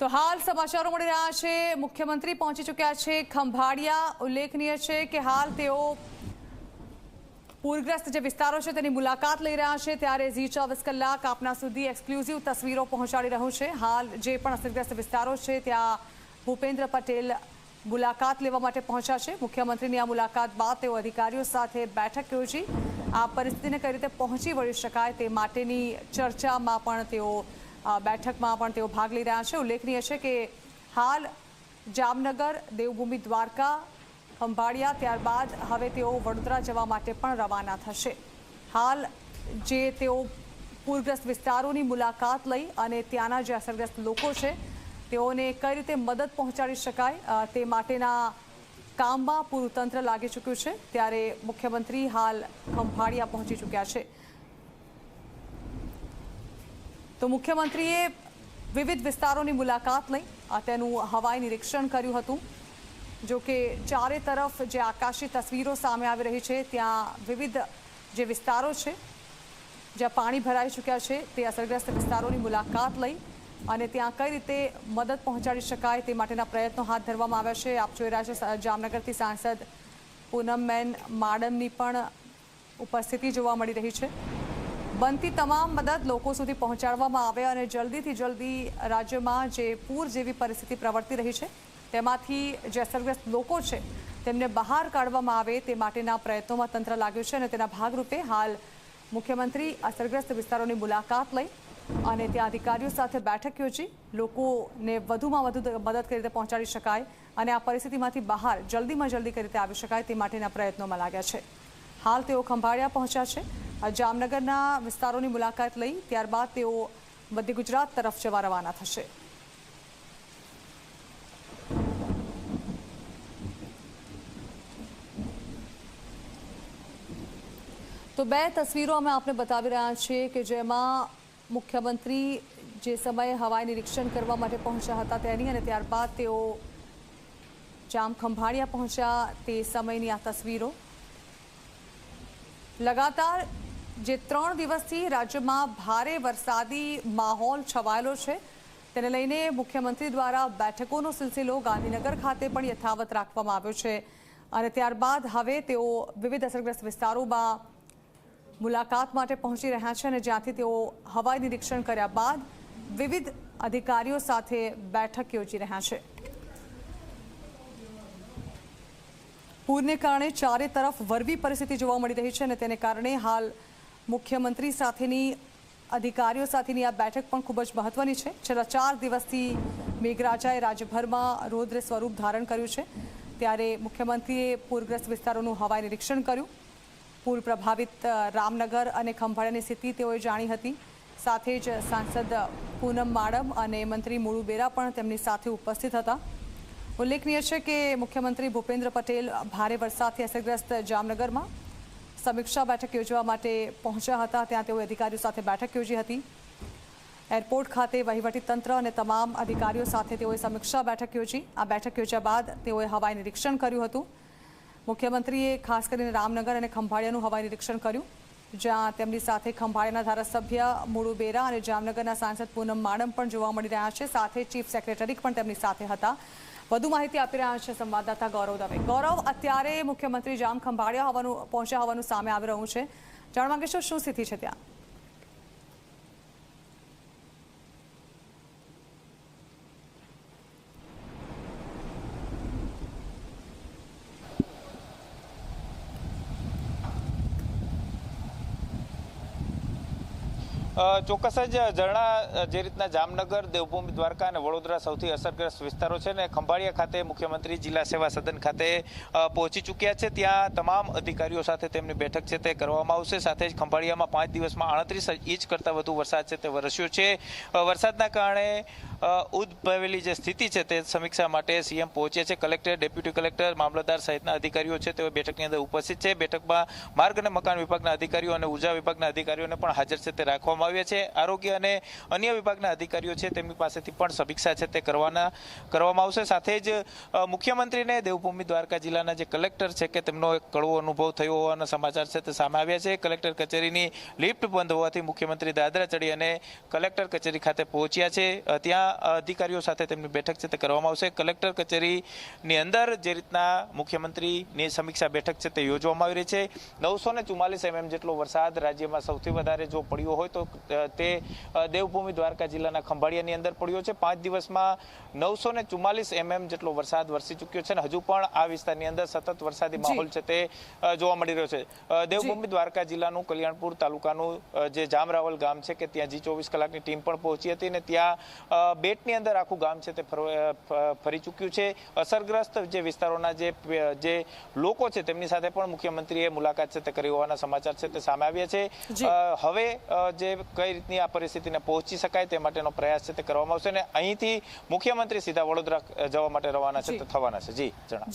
તો હાલ સમાચારો મળી રહ્યા છે મુખ્યમંત્રી પહોંચી ચૂક્યા છે ખંભાળિયા। ઉલ્લેખનીય છે કે હાલ તેઓ પૂરગ્રસ્ત જે વિસ્તારો છે તેની મુલાકાત લઈ રહ્યા છે ત્યારે ઝી 24 કલાક આપના સુધી એક્સક્લુઝિવ તસવીરો પહોંચાડી રહ્યું છે। હાલ જે પણ અસરગ્રસ્ત વિસ્તારો છે ત્યાં ભૂપેન્દ્ર પટેલ મુલાકાત લેવા માટે પહોંચ્યા છે। મુખ્યમંત્રીની આ મુલાકાત બાદ તેઓ અધિકારીઓ સાથે બેઠક યોજી આ પરિસ્થિતિને કઈ રીતે પહોંચી વળી શકાય તે માટેની ચર્ચામાં પણ તેઓ બેઠકમાં પણ તેઓ ભાગ લઈ રહ્યા છે। ઉલ્લેખનીય છે કે હાલ જામનગર, દેવભૂમિ દ્વારકા, ખંભાળિયા ત્યારબાદ હવે તેઓ વડોદરા જવા માટે પણ રવાના થશે। હાલ જે તેઓ પૂરગ્રસ્ત વિસ્તારોની મુલાકાત લઈ અને ત્યાંના જે અસરગ્રસ્ત લોકો છે તેઓને કઈ રીતે મદદ પહોંચાડી શકાય તે માટેના કામમાં પૂરું તંત્ર લાગી ચૂક્યું છે ત્યારે મુખ્યમંત્રી હાલ ખંભાળિયા પહોંચી ચૂક્યા છે। તો મુખ્યમંત્રીએ વિવિધ વિસ્તારોની મુલાકાત લઈ તેનું હવાઈ નિરીક્ષણ કર્યું હતું। જો કે ચારે તરફ જે આકાશી તસવીરો સામે આવી રહી છે ત્યાં વિવિધ જે વિસ્તારો છે જ્યાં પાણી ભરાઈ ચૂક્યા છે તે અસરગ્રસ્ત વિસ્તારોની મુલાકાત લઈ અને ત્યાં કઈ રીતે મદદ પહોંચાડી શકાય તે માટેના પ્રયત્નો હાથ ધરવામાં આવ્યા છે। આપ જોઈ રહ્યા છો જામનગરથી સાંસદ પૂનમબેન માડમની પણ ઉપસ્થિતિ જોવા મળી રહી છે। બનતી તમામ મદદ લોકો સુધી પહોંચાડવામાં આવે અને જલ્દીથી જલ્દી રાજ્યમાં જે પૂર જેવી પરિસ્થિતિ પ્રવર્તી રહી છે તેમાંથી જે અસરગ્રસ્ત લોકો છે તેમને બહાર કાઢવામાં આવે તે માટેના પ્રયત્નોમાં તંત્ર લાગ્યું છે અને તેના ભાગરૂપે હાલ મુખ્યમંત્રી અસરગ્રસ્ત વિસ્તારોની મુલાકાત લઈ અને ત્યાં અધિકારીઓ સાથે બેઠક યોજી લોકોને વધુમાં વધુ મદદ કઈ રીતે પહોંચાડી શકાય અને આ પરિસ્થિતિમાંથી બહાર જલ્દીમાં જલ્દી કઈ રીતે આવી શકાય તે માટેના પ્રયત્નોમાં લાગ્યા છે। હાલ તેઓ ખંભાળિયા પહોંચ્યા છે। જામનગરના વિસ્તારોની મુલાકાત લઈ ત્યારબાદ તેઓ મધ્ય ગુજરાત તરફ જવા રવાના થશે। તો બે તસવીરો અમે આપને બતાવી રહ્યા છીએ કે જેમાં મુખ્યમંત્રી જે સમયે હવાઈ નિરીક્ષણ કરવા માટે પહોંચ્યા હતા તેની અને ત્યારબાદ તેઓ ખંભાળિયા પહોંચ્યા તે સમયની આ તસવીરો। લગાતાર જે 3 દિવસથી રાજ્યમાં ભારે વરસાદી માહોલ છવાયેલો છે તેને લઈને મુખ્યમંત્રી દ્વારા બેઠકોનો સિલસિલો ગાંધીનગર ખાતે પણ યથાવત રાખવામાં આવ્યો છે અને ત્યારબાદ હવે તેઓ વિવિધ અસરગ્રસ્ત વિસ્તારોમાં મુલાકાત માટે પહોંચી રહ્યા છે અને જ્યાંથી તેઓ હવાઈ નિરીક્ષણ કર્યા બાદ વિવિધ અધિકારીઓ સાથે બેઠક યોજી રહ્યા છે। પૂરને કારણે ચારે તરફ વરવી પરિસ્થિતિ જોવા મળી રહી છે અને તેને કારણે હાલ મુખ્યમંત્રી સાથેની અધિકારીઓ સાથેની આ બેઠક પણ ખૂબ જ મહત્વની છે। છેલ્લા 4 દિવસથી મેઘરાજાએ રાજ્યભરમાં રૌદ્ર સ્વરૂપ ધારણ કર્યું છે ત્યારે મુખ્યમંત્રીએ પૂરગ્રસ્ત વિસ્તારોનું હવાઈ નિરીક્ષણ કર્યું। પૂર પ્રભાવિત રામનગર અને ખંભાળિયાની સ્થિતિ તેઓએ જાણી હતી। સાથે જ સાંસદ પૂનમ માડમ અને મંત્રી મુળુ બેરા પણ તેમની સાથે ઉપસ્થિત હતા। ઉલ્લેખનીય છે કે મુખ્યમંત્રી ભૂપેન્દ્ર પટેલ ભારે વરસાદથી અસરગ્રસ્ત જામનગરમાં સમીક્ષા બેઠક યોજવા માટે પહોંચ્યા હતા। ત્યાં તેઓએ અધિકારીઓ સાથે બેઠક યોજી હતી। એરપોર્ટ ખાતે વહીવટીતંત્ર અને તમામ અધિકારીઓ સાથે તેઓએ સમીક્ષા બેઠક યોજી। આ બેઠક યોજ્યા બાદ તેઓએ હવાઈ નિરીક્ષણ કર્યું હતું। મુખ્યમંત્રીએ ખાસ કરીને રામનગર અને ખંભાળિયાનું હવાઈ નિરીક્ષણ કર્યું જ્યાં તેમની સાથે ખંભાળિયાના ધારાસભ્ય મુળુ બેરા અને જામનગરના સાંસદ પૂનમ માડમ પણ જોવા મળી રહ્યા છે। સાથે ચીફ સેક્રેટરી પણ તેમની સાથે હતા। વધુ માહિતી આપી રહ્યા છે સંવાદદાતા ગૌરવ દવે। ગૌરવ, અત્યારે મુખ્યમંત્રી ખંભાળિયા પહોંચ્યા હોવાનું સામે આવી રહ્યું છે, જાણવા માંગીશું શું સ્થિતિ છે ત્યાં? ચોક્કસ જ ઝરણા, જે રીતના જામનગર, દેવભૂમિ દ્વારકા અને વડોદરા સૌથી અસરગ્રસ્ત વિસ્તારો છે ને ખંભાળિયા ખાતે મુખ્યમંત્રી જિલ્લા સેવા સદન ખાતે પહોંચી ચૂક્યા છે। ત્યાં તમામ અધિકારીઓ સાથે તેમની બેઠક છે તે કરવામાં આવશે। સાથે જ ખંભાળિયામાં 5 દિવસમાં 38 ઇંચ કરતાં વધુ વરસાદ છે તે વરસ્યો છે। વરસાદના કારણે ઉદ્ભવેલી જે સ્થિતિ છે તે સમીક્ષા માટે સીએમ પહોંચ્યા છે। કલેક્ટર, ડેપ્યુટી કલેક્ટર, મામલતદાર સહિતના અધિકારીઓ છે તેઓ બેઠકની અંદર ઉપસ્થિત છે। બેઠકમાં માર્ગ અને મકાન વિભાગના અધિકારીઓ અને ઉર્જા વિભાગના અધિકારીઓને પણ હાજર છે તે રાખવામાં આવ્યા છે। આરોગ્ય અને અન્ય વિભાગના અધિકારીઓ છે તેમની પાસેથી પણ સમીક્ષા છે તે કરવામાં આવશે। સાથે જ મુખ્યમંત્રીને દેવભૂમિ દ્વારકા જિલ્લાના જે કલેક્ટર છે કે તેમનો એક કડવો અનુભવ થયો હોવાના સમાચાર છે તે સામે આવ્યા છે। કલેક્ટર કચેરીની લિફ્ટ બંધ હોવાથી મુખ્યમંત્રી દાદરા ચડી અને કલેક્ટર કચેરી ખાતે પહોંચ્યા છે। ત્યાં અધિકારીઓ સાથે તેમની બેઠક છે તે કરવામાં આવશે. કલેક્ટર કચેરીની અંદર જે રીતના મુખ્યમંત્રીની સમીક્ષા બેઠક છે તે યોજવામાં આવી રહી છે. 944 mm જેટલો વરસાદ રાજ્યમાં સૌથી વધારે જો પડ્યો હોય તો તે દેવભૂમિ દ્વારકા જિલ્લાના ખંભાળિયાની અંદર પડ્યો છે. 5 દિવસમાં 944 mm જેટલો વરસાદ વરસી ચૂક્યો છે અને હજુ પણ આ વિસ્તારની અંદર સતત વરસાદી માહોલ છે તે જોવા મળી રહ્યો છે. દેવભૂમિ દ્વારકા જિલ્લાનું કલ્યાણપુર તાલુકાનું જે જામરાવલ ગામ છે કે ત્યાં G24 કલાકની ટીમ પણ પહોંચી હતી અને ત્યાં બેટની અંદર આખું ગામ છે તે ફરી ચૂક્યું છે. અસરગ્રસ્ત જે વિસ્તારોના જે લોકો છે તેમની સાથે પણ મુખ્યમંત્રીએ મુલાકાત છે તે કરી હોવાના સમાચાર છે તે સામે આવ્યા છે. હવે જે કઈ રીતની આ પરિસ્થિતિને પહોંચી શકાય તે માટેનો પ્રયાસ છે તે કરવામાં આવશે અને અહીંથી મુખ્યમંત્રી સીધા વડોદરા જવા માટે રવાના છે તે થવાના છે. જી જણાવો.